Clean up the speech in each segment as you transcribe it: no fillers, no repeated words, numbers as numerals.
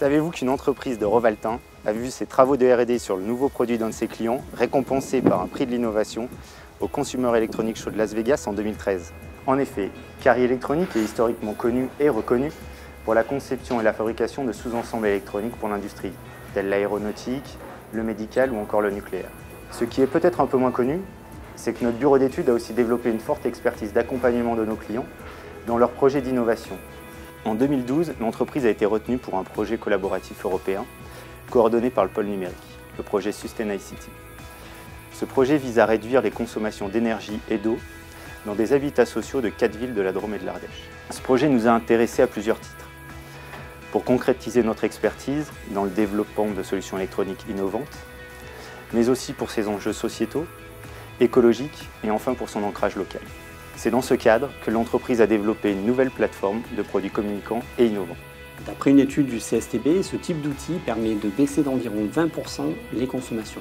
Savez-vous qu'une entreprise de Rovaltin a vu ses travaux de R&D sur le nouveau produit d'un de ses clients récompensés par un prix de l'innovation au Consumer Electronics Show de Las Vegas en 2013? En effet, Cary Electronic est historiquement connu et reconnu pour la conception et la fabrication de sous-ensembles électroniques pour l'industrie, tels l'aéronautique, le médical ou encore le nucléaire. Ce qui est peut-être un peu moins connu, c'est que notre bureau d'études a aussi développé une forte expertise d'accompagnement de nos clients dans leurs projets d'innovation. En 2012, l'entreprise a été retenue pour un projet collaboratif européen coordonné par le pôle numérique, le projet SustainICT. Ce projet vise à réduire les consommations d'énergie et d'eau dans des habitats sociaux de 4 villes de la Drôme et de l'Ardèche. Ce projet nous a intéressés à plusieurs titres. Pour concrétiser notre expertise dans le développement de solutions électroniques innovantes, mais aussi pour ses enjeux sociétaux, écologiques et enfin pour son ancrage local. C'est dans ce cadre que l'entreprise a développé une nouvelle plateforme de produits communicants et innovants. D'après une étude du CSTB, ce type d'outil permet de baisser d'environ 20% les consommations.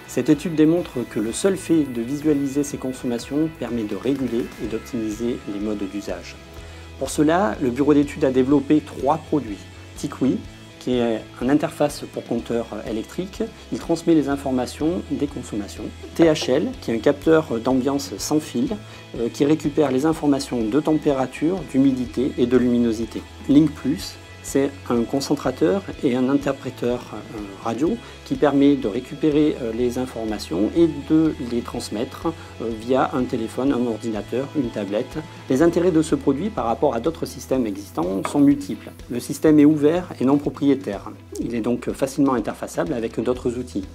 Cette étude démontre que le seul fait de visualiser ces consommations permet de réguler et d'optimiser les modes d'usage. Pour cela, le bureau d'études a développé 3 produits. TICWI, qui est une interface pour compteur électrique, il transmet les informations des consommations. THL, qui est un capteur d'ambiance sans fil, qui récupère les informations de température, d'humidité et de luminosité. Link+, c'est un concentrateur et un interpréteur radio qui permet de récupérer les informations et de les transmettre via un téléphone, un ordinateur, une tablette. Les intérêts de ce produit par rapport à d'autres systèmes existants sont multiples. Le système est ouvert et non propriétaire. Il est donc facilement interfaçable avec d'autres outils.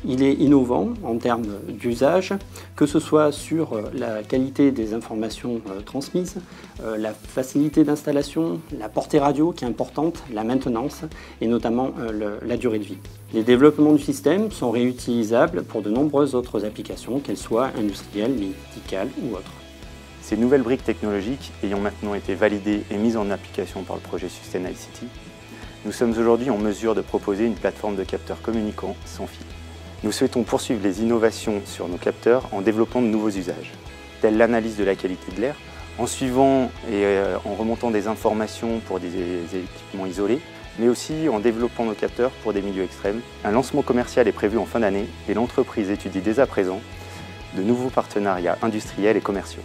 Il est innovant en termes d'usage, que ce soit sur la qualité des informations transmises, la facilité d'installation, la portée radio qui est importante, la maintenance et notamment la durée de vie. Les développements du système sont réutilisables pour de nombreuses autres applications, qu'elles soient industrielles, médicales ou autres. Ces nouvelles briques technologiques ayant maintenant été validées et mises en application par le projet SustainICT, nous sommes aujourd'hui en mesure de proposer une plateforme de capteurs communicants sans fil. Nous souhaitons poursuivre les innovations sur nos capteurs en développant de nouveaux usages, tels l'analyse de la qualité de l'air, en suivant et en remontant des informations pour des équipements isolés, mais aussi en développant nos capteurs pour des milieux extrêmes. Un lancement commercial est prévu en fin d'année et l'entreprise étudie dès à présent de nouveaux partenariats industriels et commerciaux.